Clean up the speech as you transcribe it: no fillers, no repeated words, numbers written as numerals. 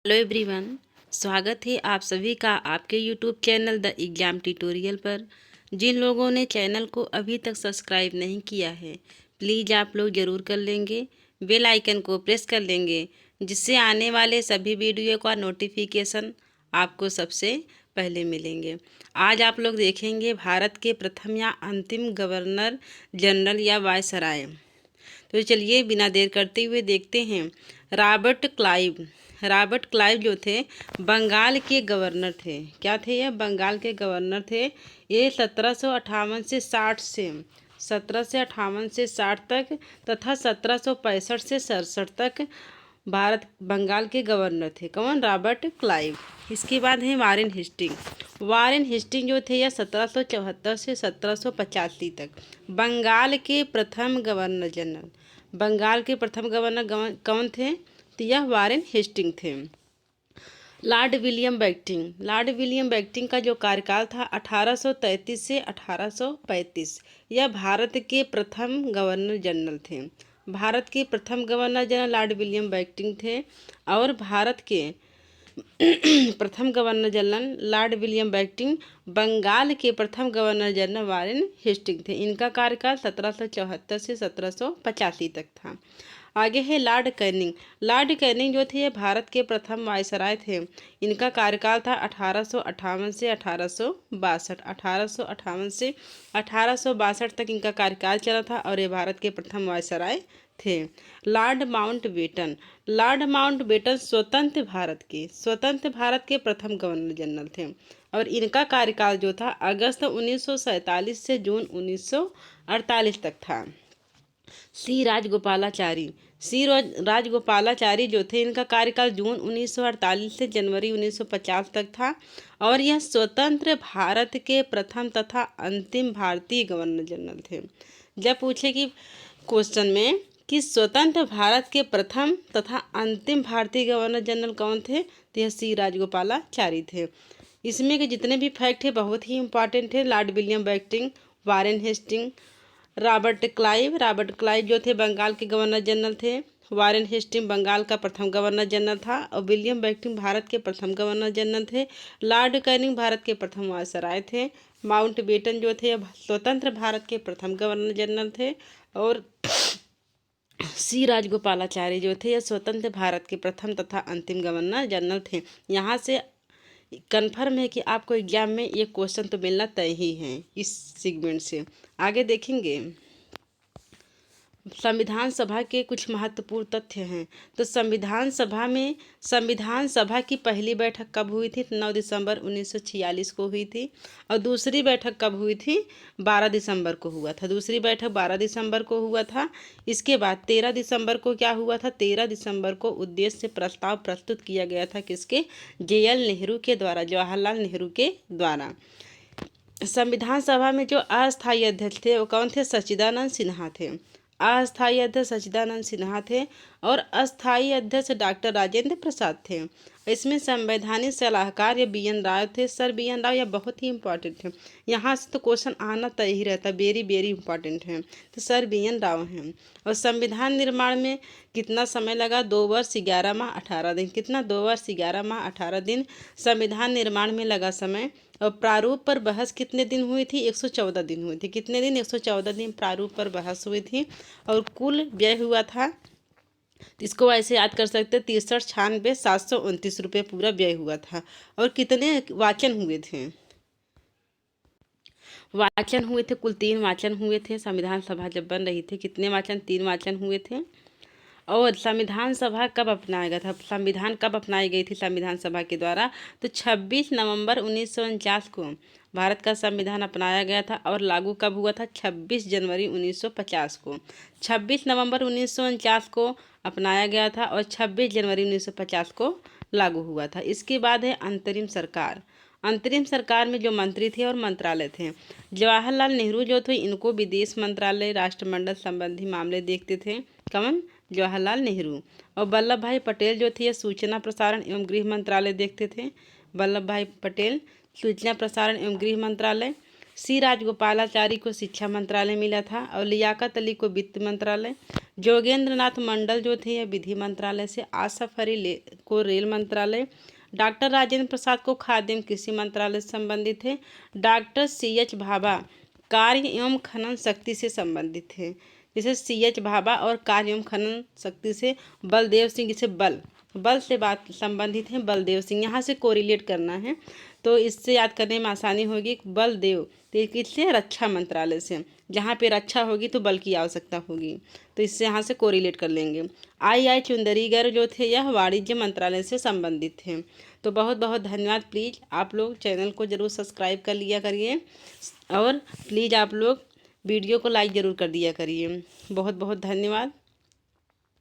Hello everyone, स्वागत है आप सभी का आपके YouTube channel the exam tutorial पर। जिन लोगों ने चैनल को अभी तक सब्सक्राइब नहीं किया है, प्लीज़ आप लोग ज़रूर कर लेंगे। बेल आइकन को प्रेस कर लेंगे, जिससे आने वाले सभी वीडियो का नोटिफिकेशन आपको सबसे पहले मिलेंगे। आज आप लोग देखेंगे भारत के प्रथम या अंतिम गवर्नर जनरल या वायसराय। तो चलिए बिना देर करते हुए देखते हैं। रॉबर्ट क्लाइव जो थे बंगाल के गवर्नर थे। क्या थे ये? बंगाल के गवर्नर थे। ये 1758 से 60 से 1758 से 60 तक तथा 1765 से 67 तक भारत बंगाल के गवर्नर थे। कौन? Robert Clive. इसके बाद है वारेन हेस्टिंग जो थे यह 1774 से 1785 तक बंगाल के प्रथम गवर्नर जनरल। बंगाल के प्रथम गवर्नर कौन थे? तो यह वारेन हेस्टिंग थे। लॉर्ड विलियम बेंटिंक का जो कार्यकाल था 1833 से 1835। यह भारत के प्रथम गवर्नर जनरल थे। भारत के प्रथम governor general Lord William Bentinck थे और भारत के प्रथम governor general Lord William Bentinck Bengal के प्रथम गवर्नर जनरल वारेन हेस्टिंग थे। इनका कार्यकाल 1774 से 1785 तक था। आगे है लॉर्ड कैनिंग जो थे ये भारत के प्रथम वायसराय थे। इनका कार्यकाल था 1858 से 1862। 1858 से 1862 तक इनका कार्यकाल चला था और ये भारत के प्रथम वायसराय थे। लॉर्ड माउंटबेटन स्वतंत्र भारत के प्रथम गवर्नर जनरल थे और इनका कार्यकाल जो था अगस्त 1947 से जून 1948 तक था। सी राजगोपालाचारी जो थे इनका कार्यकाल जून 1948 से जनवरी 1950 तक था और यह स्वतंत्र भारत के प्रथम तथा अंतिम भारतीय गवर्नर जनरल थे। जब पूछे कि क्वेश्चन में कि स्वतंत्र भारत के प्रथम तथा अंतिम भारतीय गवर्नर जनरल कौन थे, तो यह सी राजगोपालाचारी थे। इसमें के जितने भी फैक्ट है बहुत ही इंपॉर्टेंट है। Lord William Bentinck, Warren Hasting, Robert Clive जो थे बंगाल के गवर्नर जनरल थे। वारेन हेस्टिंग बंगाल का प्रथम गवर्नर जनरल था और विलियम बेंटिंक भारत के प्रथम गवर्नर जनरल थे। लॉर्ड कैनिंग भारत के प्रथम वायसराय थे। माउंटबेटन जो थे स्वतंत्र भारत के प्रथम गवर्नर जनरल थे और सी राजगोपालाचारी जो थे यह स्वतंत्र भारत के प्रथम तथा अंतिम गवर्नर जनरल थे। यहाँ से कन्फर्म है कि आपको एग्जाम में ये क्वेश्चन तो मिलना तय ही है। इस सेगमेंट से आगे देखेंगे संविधान सभा के कुछ महत्वपूर्ण तथ्य हैं। तो संविधान सभा की पहली बैठक कब हुई थी? 9 दिसंबर 1946 को हुई थी और दूसरी बैठक कब हुई थी? 12 दिसंबर को हुआ था। दूसरी बैठक 12 दिसंबर को हुआ था। इसके बाद 13 दिसंबर को क्या हुआ था? 13 दिसंबर को उद्देश्य प्रस्ताव प्रस्तुत किया गया था। किसके? JL नेहरू के द्वारा, जवाहरलाल नेहरू के द्वारा। संविधान सभा में जो अस्थायी अध्यक्ष थे वो कौन थे? सच्चिदानंद सिन्हा थे। अस्थायी अध्यक्ष सच्चिदानंद सिन्हा थे और अस्थायी अध्यक्ष डॉक्टर राजेंद्र प्रसाद थे। इसमें संवैधानिक सलाहकार या BN राव थे। सर BN राव यह बहुत ही इंपॉर्टेंट है। यहाँ से तो क्वेश्चन आना तय ही रहता है, वेरी वेरी इंपॉर्टेंट है। तो सर BN राव हैं। और संविधान निर्माण में कितना समय लगा? 2 वर्ष 11 माह 18 दिन। कितना? 2 वर्ष 11 माह 18 दिन संविधान निर्माण में लगा समय। और प्रारूप पर बहस कितने दिन हुई थी? 114 दिन हुई थी। कितने दिन? 114 दिन प्रारूप पर बहस हुई थी और कुल व्यय हुआ था, इसको ऐसे याद कर सकते, 63,96,729 रुपये पूरा व्यय हुआ था। और कितने वाचन हुए थे? कुल 3 वाचन हुए थे। संविधान सभा जब बन रही थी कितने वाचन? 3 वाचन हुए थे। और संविधान सभा कब अपनाया गया था? संविधान कब अपनाई गई थी संविधान सभा के द्वारा? तो 26 नवंबर 1949 को भारत का संविधान अपनाया गया था और लागू कब हुआ था? 26 जनवरी 1950 को। 26 नवंबर 1949 को अपनाया गया था और 26 जनवरी 1950 को लागू हुआ था। इसके बाद है अंतरिम सरकार। अंतरिम सरकार में जो मंत्री थे और मंत्रालय थे, जवाहरलाल नेहरू जो थे इनको विदेश मंत्रालय, राष्ट्रमंडल संबंधी मामले देखते थे। कौन? जवाहरलाल नेहरू। और वल्लभ भाई पटेल जो थे सूचना प्रसारण एवं गृह मंत्रालय देखते थे। वल्लभ भाई पटेल सूचना प्रसारण एवं गृह मंत्रालय। सी राजगोपालाचारी को शिक्षा मंत्रालय मिला था और लियाकत अली को वित्त मंत्रालय, जोगेंद्र नाथ मंडल जो थे यह विधि मंत्रालय से, आसफ अली को रेल मंत्रालय, डॉक्टर राजेंद्र प्रसाद को खाद्य एवं कृषि मंत्रालय से संबंधित थे, डॉक्टर सी.एच. भाभा कार्य एवं खनन शक्ति से संबंधित थे। जैसे सी.एच. भाभा और कार्य एवं खनन शक्ति से बलदेव सिंह, जैसे बल से बात संबंधित है बलदेव सिंह, यहाँ से कोरिलेट करना है तो इससे याद करने में आसानी होगी। बलदेव तो किससे, रक्षा मंत्रालय से, जहाँ पे रक्षा होगी तो बल की आवश्यकता होगी, तो इससे यहाँ से कोरिलेट कर लेंगे। आई चुंदरीगर जो थे यह वाणिज्य मंत्रालय से संबंधित थे। तो बहुत बहुत धन्यवाद। प्लीज़ आप लोग चैनल को ज़रूर सब्सक्राइब कर लिया करिए और प्लीज़ आप लोग वीडियो को लाइक ज़रूर कर दिया करिए। बहुत बहुत धन्यवाद।